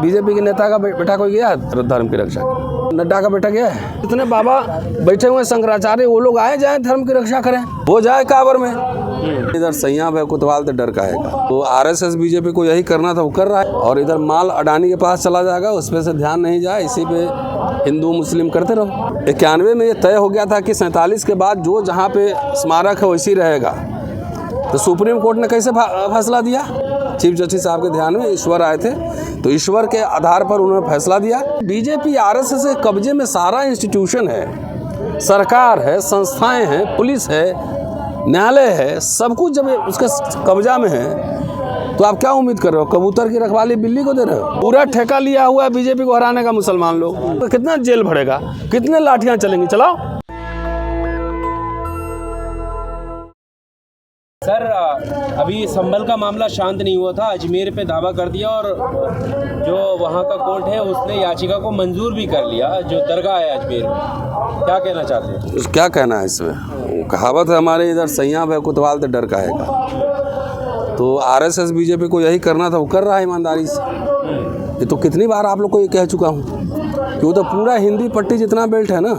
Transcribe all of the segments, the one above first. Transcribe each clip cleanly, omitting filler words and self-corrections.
BJP के नेता का बेटा कोई गया धर्म की रक्षा, नड्डा का बेटा गया है। इतने बाबा बैठे हुए शंकराचार्य, वो लोग आए जाए धर्म की रक्षा करें, वो जाए काबर में। इधर सैया भाई कोतवाल तो डर का है, तो आरएसएस बीजेपी को यही करना था वो कर रहा है, और इधर माल अडानी के पास चला जाएगा, उस पर से ध्यान नहीं जाए, इसी पे हिंदू मुस्लिम करते रहो। 91 में ये तय हो गया था कि 47 के बाद जो जहाँ पे स्मारक है वैसी रहेगा। तो सुप्रीम कोर्ट ने कैसे फैसला दिया? चीफ जस्टिस साहब के ध्यान में ईश्वर आए थे, तो ईश्वर के आधार पर उन्होंने फैसला दिया। बीजेपी आरएसएस के कब्जे में सारा इंस्टीट्यूशन है, सरकार है, संस्थाएं हैं, पुलिस है, न्यायालय है, सब कुछ जब उसके कब्जा में है तो आप क्या उम्मीद कर रहे हो? कबूतर की रखवाली बिल्ली को दे रहे हो? पूरा ठेका लिया हुआ है बीजेपी को हराने का मुसलमान लोग। तो कितना जेल भरेगा, कितने लाठियां चलेंगी? चलाओ। सर, अभी संभल का मामला शांत नहीं हुआ था, अजमेर पे दावा कर दिया और जो वहाँ का कोर्ट है उसने याचिका को मंजूर भी कर लिया, जो दरगाह है अजमेर में। क्या कहना चाहते हैं? क्या कहना है इसमें? कहावत है हमारे इधर सैया भाई कोतवाल तो डर का है। तो आरएसएस बीजेपी को यही करना था वो कर रहा है ईमानदारी से। ये तो कितनी बार आप लोग को ये कह चुका हूँ कि वो तो पूरा हिंदी पट्टी जितना बेल्ट है ना,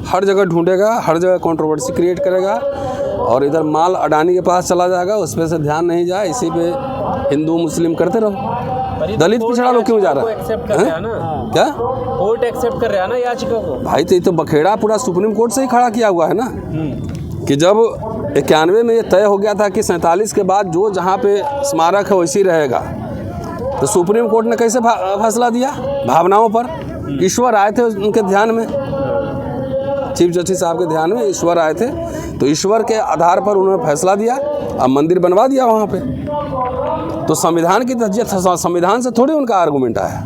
हर जगह ढूंढेगा, हर जगह कंट्रोवर्सी क्रिएट करेगा, और इधर माल अडानी के पास चला जाएगा, उस पर से ध्यान नहीं जाए, इसी पे हिंदू मुस्लिम करते रहो। दलित पिछड़ा लोग क्यों जा रहा है? क्या कोर्ट एक्सेप्ट कर रहा है ना याचिका को? भाई तो ये तो बखेड़ा पूरा सुप्रीम कोर्ट से ही खड़ा किया हुआ है ना, कि जब 91 में ये तय हो गया था कि 47 के बाद जो जहाँ पे स्मारक है वैसी रहेगा। तो सुप्रीम कोर्ट ने कैसे फैसला दिया? भावनाओं पर। ईश्वर आए थे उनके ध्यान में, चीफ जस्टिस साहब के ध्यान में ईश्वर आए थे, तो ईश्वर के आधार पर उन्होंने फैसला दिया, अब मंदिर बनवा दिया वहाँ पे। तो संविधान की संविधान से थोड़ी उनका आर्गूमेंट आया,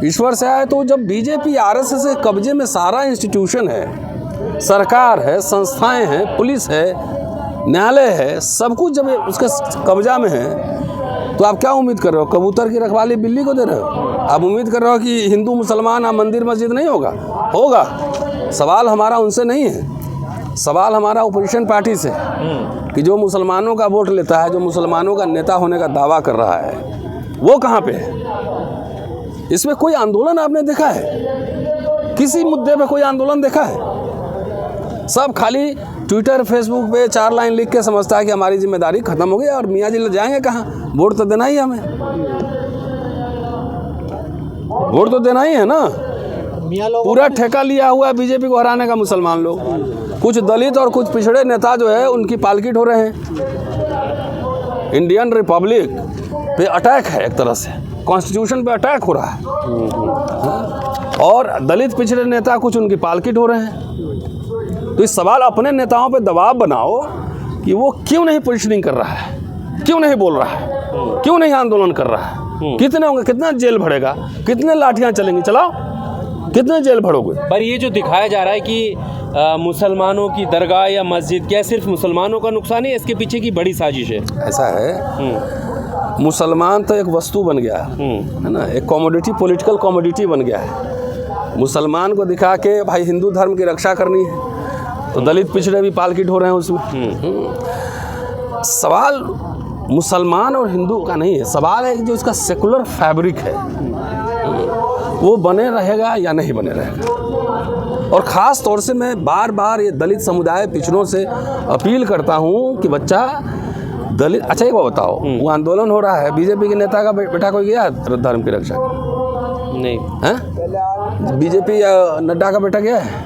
ईश्वर से आया। तो जब बीजेपी आरएसएस के कब्जे में सारा इंस्टीट्यूशन है, सरकार है, संस्थाएं हैं, पुलिस है, न्यायालय है, सब कुछ जब उसके कब्जा में है तो आप क्या उम्मीद कर रहे हो? कबूतर की रखवाली बिल्ली को दे रहे हो? आप उम्मीद कर रहे हो कि हिंदू मुसलमान आप मंदिर मस्जिद नहीं होगा? होगा। सवाल हमारा उनसे नहीं है, सवाल हमारा अपोजिशन पार्टी से, कि जो मुसलमानों का वोट लेता है, जो मुसलमानों का नेता होने का दावा कर रहा है, वो कहाँ पे है? इसमें कोई आंदोलन आपने देखा है? किसी मुद्दे पे कोई आंदोलन देखा है? सब खाली ट्विटर फेसबुक पे 4 लाइन लिख के समझता है कि हमारी जिम्मेदारी खत्म हो गई, और मियाँ जी ले जाएंगे कहाँ? वोट तो देना ही है हमें, वोट तो देना ही है ना। पूरा ठेका लिया हुआ है बीजेपी को हराने का मुसलमान लोग। कुछ दलित और कुछ पिछड़े नेता जो है उनकी पालकी हो रहे हैं। इंडियन रिपब्लिक पे अटैक है, एक तरह से कॉन्स्टिट्यूशन पे अटैक हो रहा है, और दलित पिछड़े नेता कुछ उनकी पालकी हो रहे हैं। तो इस सवाल अपने नेताओं पे दबाव बनाओ कि वो क्यों नहीं पोजिशनिंग कर रहा है, क्यों नहीं बोल रहा है, क्यों नहीं आंदोलन कर रहा है, कितने होंगे, कितना जेल भरेगा, कितने लाठियां चलेंगी? चलाओ, कितने जेल भरोगे? पर ये जो दिखाया जा रहा है कि मुसलमानों की दरगाह या मस्जिद, क्या सिर्फ मुसलमानों का नुकसान है? इसके पीछे की बड़ी साजिश है। ऐसा है, मुसलमान तो एक वस्तु बन गया है ना, एक कॉमोडिटी, पॉलिटिकल कॉमोडिटी बन गया है। मुसलमान को दिखा के भाई हिंदू धर्म की रक्षा करनी है, तो दलित पिछड़े भी पालकिट हो रहे हैं उसमें। सवाल मुसलमान और हिंदू का नहीं है, सवाल है जो इसका सेकुलर फैब्रिक है वो बने रहेगा या नहीं बने रहेगा। और ख़ास तौर से मैं बार बार ये दलित समुदाय पिछड़ों से अपील करता हूँ कि बच्चा दलित, अच्छा एक बात बताओ, वो आंदोलन हो रहा है, बीजेपी के नेता का बेटा कोई गया धर्म की रक्षा? नहीं है। बीजेपी नड्डा का बेटा गया है?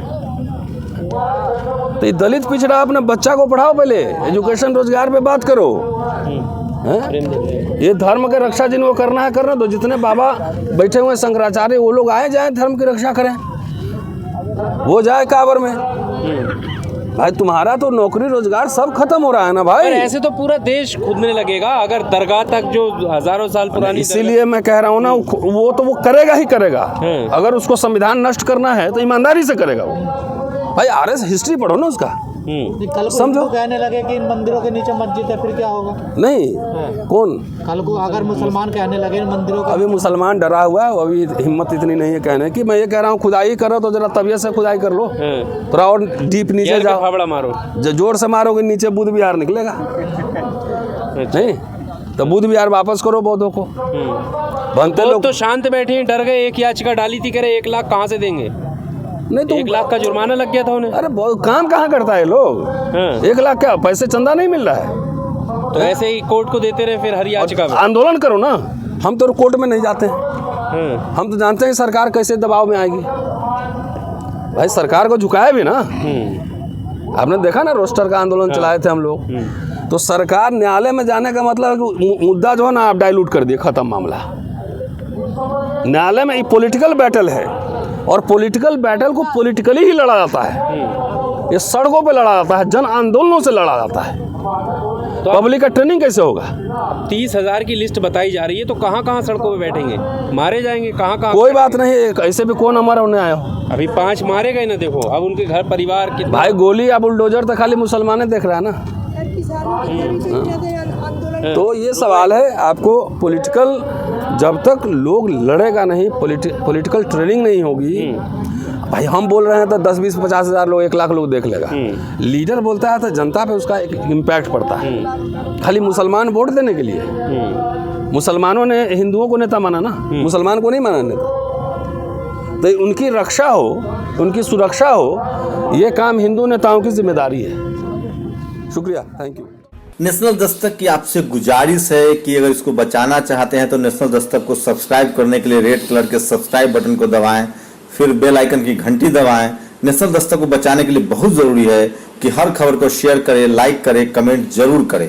तो ये दलित पिछड़ा अपने बच्चा को पढ़ाओ, पहले एजुकेशन रोजगार पे बात करो। ये धर्म की रक्षा जिनको करना है करना दो। जितने बाबा बैठे हुए शंकराचार्य, वो लोग आए जाए धर्म की रक्षा करें, वो जाए काबर में। भाई तुम्हारा तो नौकरी रोजगार सब खत्म हो रहा है ना भाई। ऐसे तो पूरा देश खुदने लगेगा अगर दरगाह तक जो हजारों साल पुरानी, इसीलिए मैं कह रहा हूँ ना, वो तो वो करेगा ही करेगा। अगर उसको संविधान नष्ट करना है तो ईमानदारी से करेगा वो। भाई आरएस हिस्ट्री पढ़ो ना उसका, समझो। कहने लगे कि इन मंदिरों के नीचे मस्जिद है, फिर क्या होगा? नहीं, कौन कल को अगर मुसलमान कहने लगे इन मंदिरों का, अभी मुसलमान डरा हुआ है, अभी हिम्मत इतनी नहीं है कहने की। मैं ये कह रहा हूँ खुदाई करो तो जरा तबीयत से खुदाई कर लो, थोड़ा और डीप नीचे जाओ, फावड़ा मारो, जोर से मारोगे नीचे बुध विहार निकलेगा। नहीं तो बुध विहार वापस करो बौद्धों को। बनते वो लोग तो शांत बैठे हैं, डर गए, एक याचिका डाली थी, करे 1 लाख कहाँ से देंगे, नहीं तो 1 लाख का जुर्माना लग गया था उन्हें। अरे बहुत काम कहाँ करता है लोग, हाँ। 1 लाख क्या पैसे चंदा नहीं मिल रहा है। तो ऐसे ही कोर्ट को देते रहे फिर हर याचिका में। आंदोलन करो ना, हम तो कोर्ट में नहीं जाते हैं, हाँ। हम तो जानते हैं सरकार कैसे दबाव में आएगी। भाई सरकार को झुकाए भी ना, आपने देखा ना रोस्टर का आंदोलन चलाए थे हम लोग, तो सरकार न्यायालय में जाने का मतलब है कि मुद्दा जो है ना आप डाइल्यूट कर दिए, खत्म मामला। न्यायालय में ये पॉलिटिकल बैटल है और पॉलिटिकल बैटल को पॉलिटिकली ही लड़ा जाता है, ये सड़कों पे लड़ा जाता है, जन आंदोलनों से लड़ा जाता है। तो पब्लिक का ट्रेनिंग कैसे होगा? 30,000 की लिस्ट बताई जा रही है, तो कहाँ कहाँ सड़कों पे बैठेंगे, मारे जाएंगे कहाँ कहाँ? कोई बात नहीं, ऐसे भी कौन हमारा उन्हें आया हो। अभी 5 मारे गए ना, देखो अब उनके घर परिवार कितना। भाई गोली या बुलडोजर तो खाली मुसलमाने देख रहा है ना। तो ये सवाल है, आपको पॉलिटिकल जब तक लोग लड़ेगा नहीं, पॉलिटिकल ट्रेनिंग नहीं होगी। भाई हम बोल रहे हैं तो 10, 20, 50 हज़ार लोग, 1 लाख लोग देख लेगा। लीडर बोलता है तो जनता पे उसका एक इम्पैक्ट पड़ता है। खाली मुसलमान वोट देने के लिए, मुसलमानों ने हिंदुओं को नेता माना ना, मुसलमान को नहीं माना नेता। तो उनकी रक्षा हो, उनकी सुरक्षा हो, ये काम हिंदू नेताओं की जिम्मेदारी है। शुक्रिया, थैंक यू। नेशनल दस्तक की आपसे गुजारिश है कि अगर इसको बचाना चाहते हैं तो नेशनल दस्तक को सब्सक्राइब करने के लिए रेड कलर के सब्सक्राइब बटन को दबाएं, फिर बेल आइकन की घंटी दबाएं। नेशनल दस्तक को बचाने के लिए बहुत जरूरी है कि हर खबर को शेयर करें, लाइक करें, कमेंट जरूर करें।